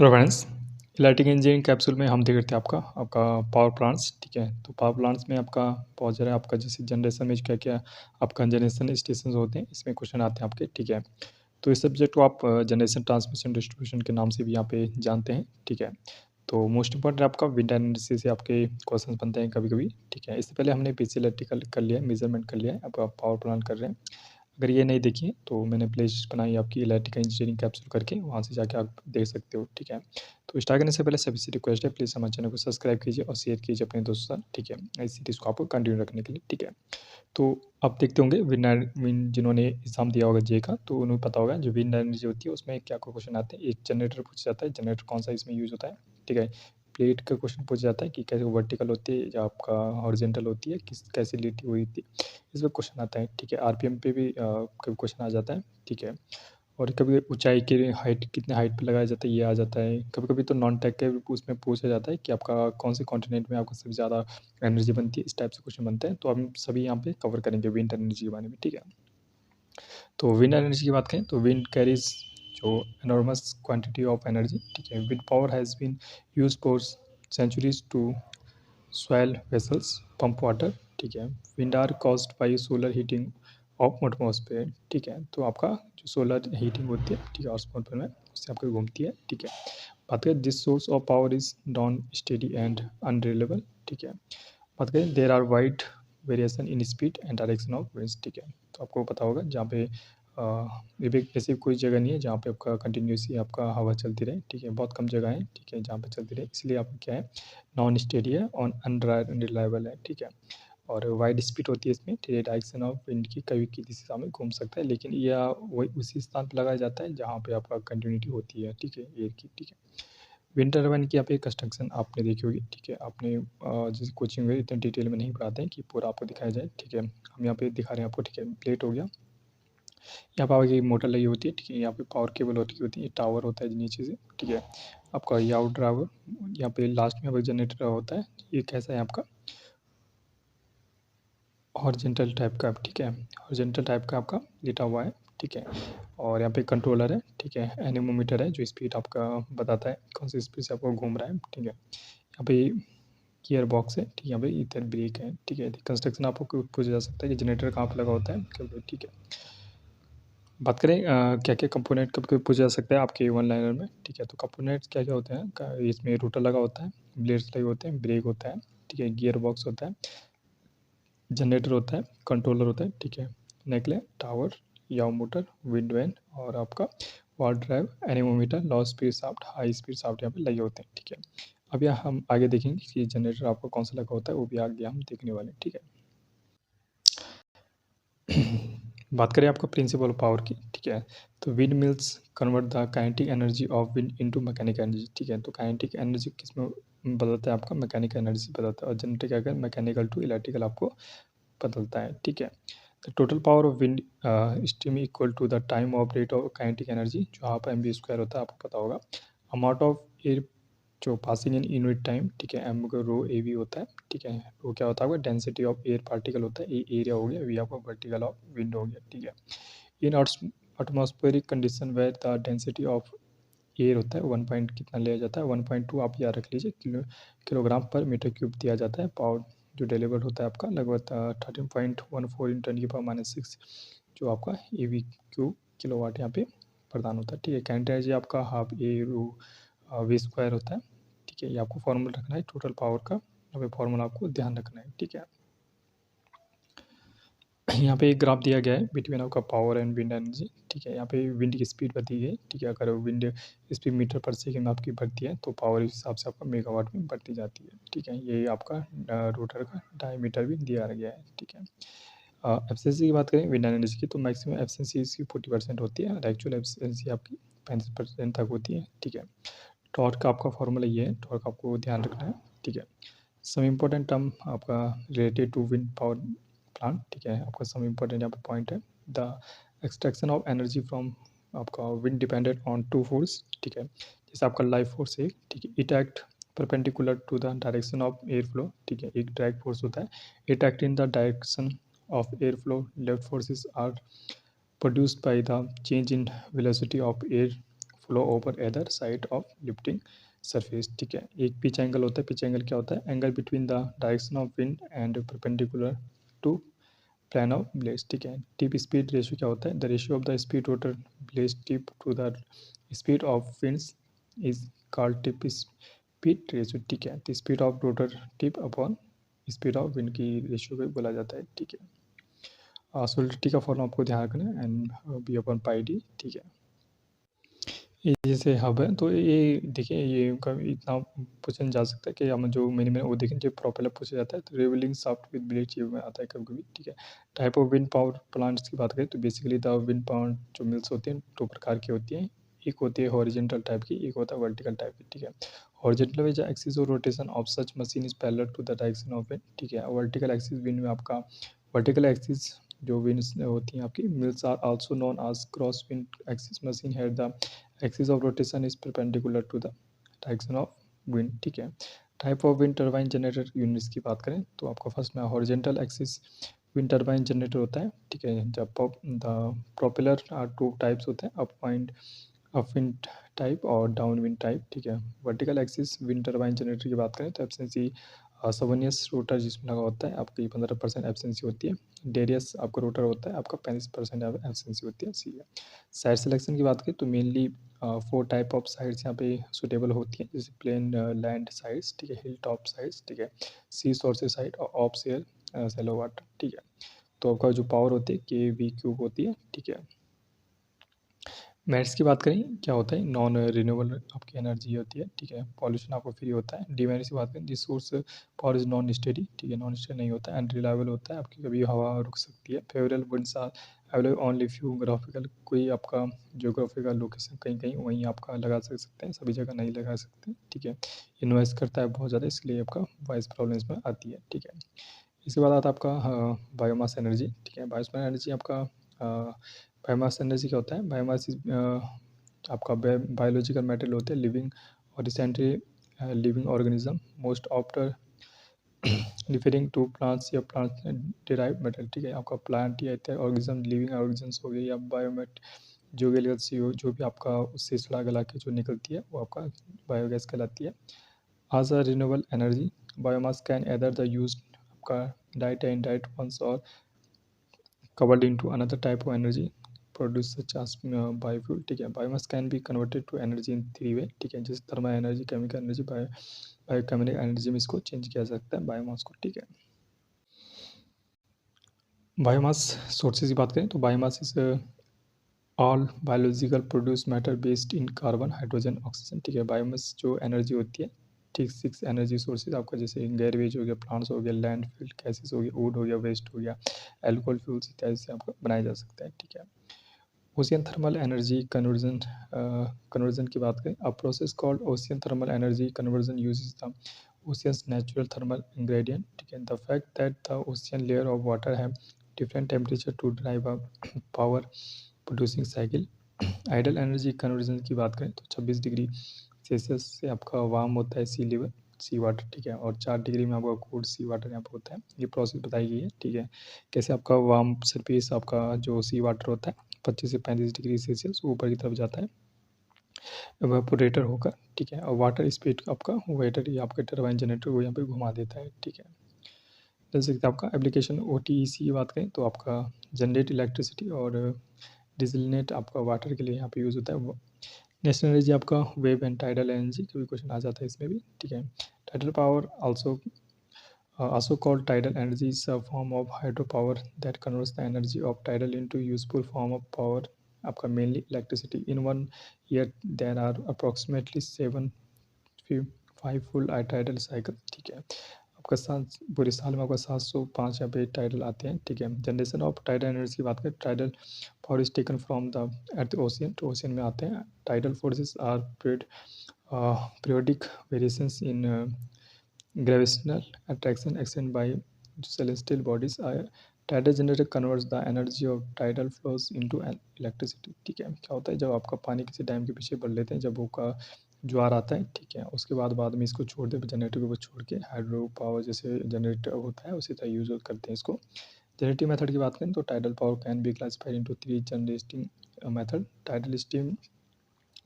Hello friends, electric engineering capsule में हम देख रहे थे आपका पावर प्लांट्स। ठीक है, तो पावर प्लांट्स में आपका बहुत सारा आपका जैसे जनरेशन में क्या क्या आपका जनरेशन स्टेशन होते हैं, इसमें क्वेश्चन आते हैं आपके। ठीक है, तो इस सब्जेक्ट को आप जनरेशन ट्रांसमिशन डिस्ट्रीब्यूशन के नाम से भी यहाँ पे जानते हैं। ठीक है, तो मोस्ट इंपॉर्टेंट आपका विंड एनर्जी से आपके क्वेश्चन बनते हैं कभी कभी। ठीक है, इससे पहले हमने पीसी इलेक्ट्रिकल कर लिया है, मेजरमेंट कर लिया है, अब आप पावर प्लांट कर रहे हैं। अगर ये नहीं देखिए तो मैंने प्लेलिस्ट बनाई आपकी इलेक्ट्रिकल इंजीनियरिंग कैप्सूल करके, वहाँ से जाके आप देख सकते हो। ठीक है, तो स्टार्ट करने से पहले सभी से रिक्वेस्ट है, प्लीज़ हमारे चैनल को सब्सक्राइब कीजिए और शेयर कीजिए अपने दोस्तों के साथ। ठीक है, इस सीरीज़ को आपको कंटिन्यू रखने के लिए। ठीक है, तो आप देखते होंगे विन जिन्होंने एग्जाम दिया होगा जे का, तो उन्हें पता होगा जो विंड एनर्जी होती है उसमें क्या क्या क्वेश्चन आते हैं। एक जनरेटर पूछा जाता है, जनरेटर कौन सा इसमें यूज होता है। ठीक है, प्लेट का क्वेश्चन पूछा जाता है कि कैसे वर्टिकल होती है या आपका हॉरिजॉन्टल होती है, किस कैसे लेटी हुई थी, इसमें क्वेश्चन आता है। ठीक है, आरपीएम पे भी कभी क्वेश्चन आ जाता है। ठीक है, और कभी ऊंचाई की हाइट कितने हाइट पे लगाया जाता है ये आ जाता है। कभी कभी तो नॉन टेक के उसमें पूछा जाता है कि आपका कौन से कॉन्टिनेंट में आपको सबसे ज़्यादा एनर्जी बनती है, इस टाइप से क्वेश्चन बनते हैं। तो हम सभी यहाँ पे कवर करेंगे विंड एनर्जी के बारे में। ठीक है, तो विंड एनर्जी की बात करें तो विंड कैरीज जो एनॉर्मस क्वांटिटी ऑफ एनर्जी। ठीक है, wind power has been use for centuries to sail vessels pump water. ठीक है, wind are caused by solar heating of atmosphere. ठीक है, तो आपका जो सोलर हीटिंग होती है, ठीक है, एटमॉस्फेयर में उससे आपको घूमती है। ठीक है, बात करें this source of power is non steady and unreliable. ठीक है, बात करें there are wide variation in speed and direction of winds. ठीक है, तो आपको पता होगा जहाँ पे ये भी ऐसी कोई जगह नहीं है जहाँ पे आपका कंटिन्यूसली आपका हवा चलती रहे। ठीक है, बहुत कम जगह है। ठीक है, जहाँ पे चलती रहे, इसलिए आपका क्या है, नॉन स्टेडी है और अनरिलायबल है। ठीक है, और वाइड स्पीड होती है इसमें, ठीक है, डायरेक्शन ऑफ विंड की कभी किसी दिशा में घूम सकता है, लेकिन यह वही उसी स्थान पर लगाया जाता है जहाँ पे आपका कंटिन्यूटी होती है। ठीक है, एयर की। ठीक है, विंड टर्बाइन की यहाँ पे कंस्ट्रक्शन आपने देखी होगी। ठीक है, आपने जैसे कोचिंग में इतने डिटेल में नहीं पढ़ाते हैं कि पूरा आपको दिखाया जाए। ठीक है, हम यहाँ पे दिखा रहे हैं आपको। ठीक है, प्लेट हो गया, यहाँ पे आगे मोटर लगी होती है। ठीक है, यहाँ पे पावर केबल होती है, ये टावर होता है नीचे से। ठीक है, आपका ये आउट ड्राइवर, यहाँ पे लास्ट में जनरेटर होता है। ये कैसा है आपका हॉरिजॉन्टल टाइप का। ठीक है, हॉरिजॉन्टल टाइप का आपका लेटा हुआ है। ठीक है, और यहाँ पे कंट्रोलर है। ठीक है, एनेमोमीटर है जो स्पीड आपका बताता है कौन सी स्पीड से आपको घूम रहा है। ठीक है, यहाँ पे गियर बॉक्स है। ठीक है, यहाँ पे इधर ब्रेक है। ठीक है, कंस्ट्रक्शन आपको पूछा जा सकता है कि जनरेटर कहाँ पे लगा होता है कभी। ठीक है, बात करें क्या क्या कंपोनेंट कभी कभी पूछा जा सकता है आपके वन लाइनर में। ठीक है, तो कंपोनेंट्स क्या क्या होते हैं, इसमें रोटर लगा होता है, ब्लेड्स लगे होते हैं, ब्रेक होता है। ठीक है, गियर बॉक्स होता है, जनरेटर होता है, कंट्रोलर होता है। ठीक है, nacelle tower, yaw motor, wind vane, और आपका watt drive, anemometer, low speed shaft, high speed shaft यहाँ पे लगे होते हैं। ठीक है, अब यहाँ हम आगे देखेंगे कि जनरेटर आपको कौन सा लगा होता है, वो भी आगे हम देखने वाले हैं। ठीक है, बात करें आपका प्रिंसिपल पावर की। ठीक है, तो wind mills convert the kinetic energy of wind into mechanical energy. ठीक है, तो काइनेटिक एनर्जी किस में बदलता है, आपका मैकेनिकल एनर्जी बदलता है, और जनरेटर क्या कर मैकेनिकल टू इलेक्ट्रिकल आपको बदलता है। ठीक है, the total power of wind stream equal to the time of rate of kinetic energy, जो यहाँ पर एम.v² होता है, आपको पता होगा। अमाउंट ऑफ एयर जो पासिंग इन यूनिट टाइम। ठीक है, एम का रो ए वी होता है। ठीक है, रो क्या होता है आपका डेंसिटी ऑफ एयर पार्टिकल होता है, ए एरिया हो गया, वी आपका वर्टिकल ऑफ विंड हो गया। ठीक है, in atmospheric condition where the density of air होता है 1 पॉइंट कितना लिया जाता है, 1.2 आप याद रख लीजिए, किलोग्राम पर मीटर क्यूब दिया जाता है। पावर जो डिलीवर्ड होता है आपका लगभग 13.14 × 10⁻⁶, जो आपका ए वी क्यू किलोवाट यहाँ पे प्रदान होता है। ठीक है, काइनेटिक एनर्जी आपका हाफ ए रो वी² होता है। ठीक है, ये आपको फॉर्मूला रखना है टोटल पावर का, यहाँ पे फॉर्मूला आपको ध्यान रखना है। ठीक है, यहाँ पे एक ग्राफ दिया गया है बिटवीन आपका पावर एंड विंड एनर्जी। ठीक है, यहाँ पे विंड की स्पीड बताई गई। ठीक है, अगर विंड स्पीड मीटर पर सेकेंड आपकी बढ़ती है तो पावर इस हिसाब से आपका मेगावाट में बढ़ती जाती है। ठीक है, ये आपका रोटर का डायमीटर भी दिया गया है। ठीक है, एफिशिएंसी की बात करें विंड एनर्जी की, तो मैक्सिमम एफिशिएंसी इसकी 40% होती है और एक्चुअल एफिशिएंसी आपकी 35% तक होती है। ठीक है, टॉर्क का आपका फॉर्मूला ये है, टॉर्क आपको ध्यान रखना है। ठीक है, सम इम्पोर्टेंट टर्म आपका related to wind power plant. ठीक है, आपका सम इम्पोर्टेंट यहाँ पे पॉइंट है, the extraction of energy from आपका wind depended on two force. ठीक है, जैसे आपका लाइफ फोर्स है। ठीक है, it act perpendicular to the direction of air flow. ठीक है, एक ड्रैग फोर्स होता है, it act in the direction of air flow. Lift forces are produced by the change in velocity of air flow over other side of lifting surface, ठीक है। एक pitch angle होता है, पिच एंगल क्या होता है, angle between the direction of wind and perpendicular to plane of blades, ठीक है। टिप स्पीड रेशियो क्या होता है, the ratio of the speed rotor blades tip to the speed of winds is called tip speed ratio, ठीक है। तो speed of rotor tip upon speed of wind की ratio को बोला जाता है, ठीक है। सोलिडिटी का फॉर्म आपको ध्यान रखना है, and B upon pi D, ठीक है। ये जैसे हब है, तो ये देखिए, ये कभी इतना पूछा नहीं जा सकता कि हम जो मैंने वो देखें, जो प्रोपेलर पूछा जाता है तो revelling shaft with blade tube में आता है कभी कभी, ठीक है। Type of wind power plants की बात करें तो बेसिकली द विंड पावर जो मिल्स होती हैं दो प्रकार की होती हैं, एक होती है हॉरिजेंटल टाइप की, एक होता है वर्टिकल टाइप की, ठीक है। हॉरिजेंटल में जो axis of rotation of such machine is parallel to the direction of wind, ठीक है। वर्टिकल एक्सिस विंड में आपका वर्टिकल एक्सिस जो विंड्स होती हैं आपकी mills are also known as cross wind axis machine had the axis of rotation is perpendicular to the direction of wind, ठीक है। Type of wind turbine generator units की बात करें तो आपका फर्स्ट में horizontal axis wind turbine generator होता है, ठीक है। जब the propeller are two types होते हैं, अप विंड टाइप और डाउन विंड टाइप, ठीक है। Vertical axis wind turbine generator की बात करें तो एफिशिएंसी सबनियस रोटर जिसमें लगा होता है आपकी 15% एफिशिएंसी होती है। डेरियस आपका रोटर होता है आपका 35% एफिशिएंसी होती है, सी है। साइड सिलेक्शन की बात करें तो मेनली 4 टाइप ऑफ साइड्स यहाँ पे सुटेबल होती हैं, जैसे प्लेन लैंड साइड्स, ठीक है, हिल टॉप साइड्स, ठीक है, सी सोर्सेज साइड और ऑफ शेयर सेलो वाटर, ठीक है। तो आपका जो पावर होती है के वी क्यूब होती है, ठीक है। मेरिट्स की बात करें क्या होता है, नॉन रिन्यूएबल आपकी एनर्जी होती है, ठीक है। पॉल्यूशन आपको फ्री होता है। डिमेरिट्स की बात करें, this source power is non steady, ठीक है, नॉन स्टेडी नहीं होता है, अनरिलायबल होता है, आपकी कभी हवा रुक सकती है। Favourable winds are available only few graphical, कोई आपका जोग्राफिकल लोकेशन कहीं कहीं वहीं आपका लगा सकते हैं, सभी जगह नहीं लगा सकते, ठीक है। इन्वेस्ट करता है बहुत ज़्यादा, इसलिए आपका वॉइस प्रॉब्लम इसमें आती है, ठीक है। इसके बाद आता है आपका बायोमास एनर्जी, ठीक है। बायोमास एनर्जी आपका बायोमास एनर्जी क्या होता है, बायोमास आपका बायोलॉजिकल मटेरियल होते हैं लिविंग और recently living organism most after referring to plants या प्लांट डिराइव मटेरियल, ठीक है। आपका प्लांट या इत्यादि ऑर्गेनिज्म लिविंग ऑर्गेनिजम्स हो गए या बायोमेट जो भी जो भी आपका उससे सड़ा गला के जो निकलती है वो आपका बायोगैस कहलाती है। आज अ renewable energy biomass can either the use आपका डाइट एंड डाइट वंस और covered into another type of energy produced such as biofuel, ठीक है। Biomass can be converted to energy in three way, ठीक है, जैसे thermal energy, chemical energy, biochemical energy में इसको change किया जा सकता है बायोमास को, ठीक है। बायोमास सोर्सेज की बात करें तो biomass is all biological produce matter based in carbon hydrogen oxygen, ठीक है। बायोमास जो एनर्जी होती है, ठीक 6 एनर्जी सोर्सेज आपका, जैसे गैरवेज हो गया, प्लांट्स हो गया, लैंड फील्ड गैसेस हो गया, वुड हो गया, वेस्ट हो गया, एल्कोहल फ्यूल्स इत्यादि से आपका बनाया जा सकता है, ठीक है। ओशियन थर्मल एनर्जी कन्वर्जन की बात करें, a process called ocean thermal energy conversion uses the ocean's natural thermal ingredient, ठीक है। The fact that the ocean layer of water have different temperature to drive a power producing cycle। Tidal energy conversion की बात करें तो 26 degree Celsius से आपका warm होता है सी लेवल सी वाटर, ठीक है, और 4 डिग्री में आपका कोल्ड सी वाटर यहाँ पर होता है। ये प्रोसेस बताई गई है, ठीक है, कैसे आपका वार्म सरफेस आपका जो सी वाटर होता है 25 से 35 डिग्री सेल्सियस ऊपर की तरफ जाता है एवापोरेटर होकर, ठीक है, और वाटर स्पीड आपका वेटर या आपका टरबाइन जनरेटर को यहाँ पे घुमा देता है, ठीक है। जैसे कि आपका एप्लीकेशन ओटीईसी की बात करें तो आपका जनरेट इलेक्ट्रिसिटी और डिसलिनेट आपका वाटर के लिए यहाँ पे यूज़ होता है। नेशनल एनर्जी आपका वेव एंड टाइडल एनर्जी कोई क्वेश्चन आ जाता है इसमें भी, ठीक है। Tidal power also called tidal energy is a form of hydropower that converts the energy of tidal into useful form of power आपका mainly electricity। in one year there are approximately 5 full tidal cycle, ठीक है। आपका पूरे साल में आपका 705 यहाँ पे टाइडल आते हैं, ठीक है। जनरेशन ऑफ टाइडल एनर्जी की बात करें, tidal power is taken from the earth ocean, तो ओशियन में आते हैं। Tidal forces are periodic variations in gravitational attraction extended by celestial bodies। tidal generator converts the energy of tidal flows into electricity, ठीक है। क्या होता है जब आपका पानी किसी डैम के पीछे बढ़ लेते हैं, जब वो का ज्वार आता है, ठीक है, उसके बाद में इसको छोड़ दे जनरेटर के ऊपर छोड़ के हाइड्रो पावर जैसे जनरेटर होता है उसी तरह यूज करते हैं इसको। जनरेटिव मेथड की बात करें तो tidal power can be classified into 3 generating method. Tidal steam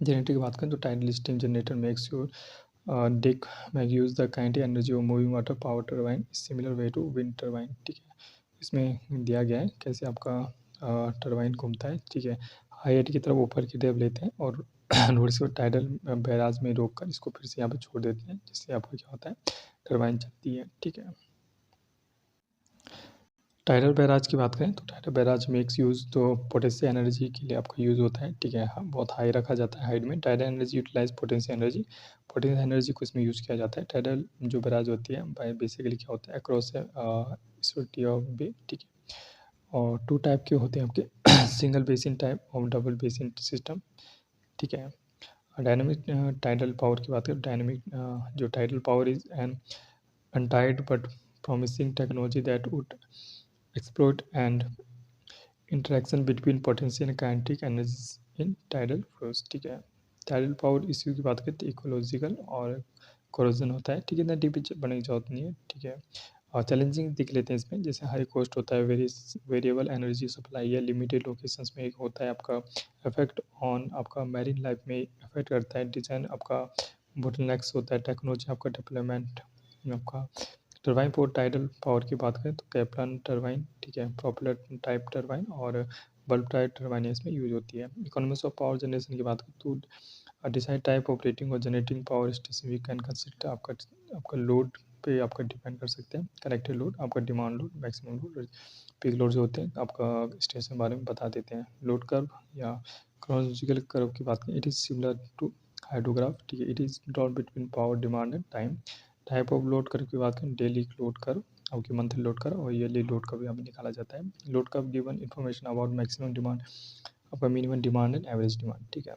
generator की बात करें तो tidal steam generator makes your deck make use the kinetic energy of moving water power turbine similar way to wind turbine, ठीक है। इसमें दिया गया है कैसे आपका टरबाइन घूमता है, ठीक है। हाई एट की तरफ ऊपर की तरफ लेते हैं और लोड से टाइडल बैराज में रोक कर इसको फिर से यहाँ पे छोड़ देते हैं, जिससे आपका क्या होता है, टरबाइन चलती है, ठीक है। टाइडल बैराज की बात करें तो टाइडल बैराज मेक्स यूज़ तो पोटेंशियल एनर्जी के लिए आपका यूज़ होता है, ठीक है। हाँ, बहुत हाई रखा जाता है हाइट में। Tidal energy utilise potential energy को इसमें यूज़ किया जाता है। टाइडल जो बैराज होती है बाय बेसिकली क्या होता है, अक्रॉस स्ट्रेटी ऑफ बे, ठीक है। और टू टाइप के होते हैं आपके सिंगल बेसिन टाइप और डबल बेसिन सिस्टम, ठीक है। डायनामिक टाइडल पावर की बात करें, डायनामिक जो tidal power is an untied but promising technology that would exploit and interaction between potential and kinetic energies in tidal flows, ठीक है। Tidal power issue की बात करें तो इकोलॉजिकल और कोरोजन होता है, ठीक है। इतना डीप बनने की जरूरत नहीं है, ठीक है। और चैलेंजिंग देख लेते हैं इसमें, जैसे हाई कॉस्ट होता है, वेरिएबल एनर्जी सप्लाई या लिमिटेड लोकेशंस में एक होता है आपका इफेक्ट ऑन आपका मैरिन लाइफ में इफेक्ट करता है, डिजाइन आपका बोटलनेक्स होता है, टेक्नोलॉजी आपका डेवलपमेंट आपका टरबाइन फॉर टाइडल पावर की बात करें तो कैप्लान टरबाइन, ठीक है, पॉपुलर टाइप टरबाइन और बल्ब टाइप टरबाइन इसमें यूज होती है। इकोनॉमिक्स ऑफ पावर जनरेशन की बात करें तो डिसाइड टाइप ऑपरेटिंग और generating power station we can consider आपका लोड पे आपका डिपेंड कर सकते हैं। कनेक्टेड लोड, आपका demand load, maximum load, peak load जो होते हैं आपका स्टेशन बारे में बता देते हैं। लोड कर्व या क्रोनोलॉजिकल कर्व की बात करें, it is similar to hydrograph, ठीक है। It is draw between power demand and time. Type of load curve की बात करें, डेली लोड कर्व, आपकी मंथली लोड कर्व और ईयरली लोड कर्व यहाँ पे निकाला जाता है। Load curve given information about maximum demand, आपका minimum demand and average demand, ठीक है।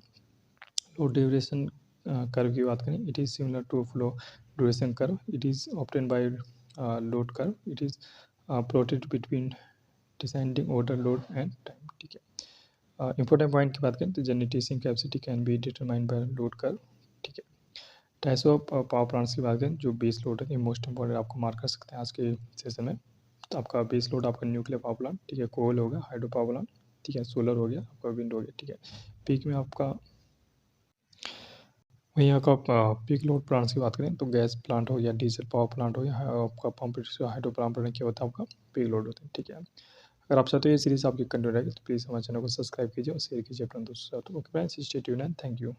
लोड ड्यूरेशन कर्व की बात करें, it is similar to flow duration curve, it is obtain by load curve, it is plotted between descending order load and time, ठीक है। Important point की बात करें तो generating capacity can be determined by load curve, ठीक है। Types of power plants की बात करें, जो बेस लोड है, ये मोस्ट इंपॉर्टेंट आपको मार्क कर सकते हैं आज के सेशन में। तो आपका बेस लोड आपका न्यूक्लियर पावर प्लांट, ठीक है, कोल हो गया, हाइड्रो पावर प्लांट, ठीक है, सोलर हो गया, आपका विंड हो गया, ठीक है। पीक में आपका वहीं आपका पीक लोड प्लांट्स की बात करें तो गैस प्लांट हो या डीजल पावर प्लांट हो या आपका पंप हाइड्रो पावर प्लांट क्या होता है, आपका पीक लोड होता है, ठीक है। अगर आप चाहते हो ये सीरीज आपकी कंटिन्यू रहेगी तो प्लीज़ हमारे चैनल को सब्सक्राइब कीजिए और शेयर कीजिए अपने दोस्तों के साथ। Okay friends, stay tuned and thank you.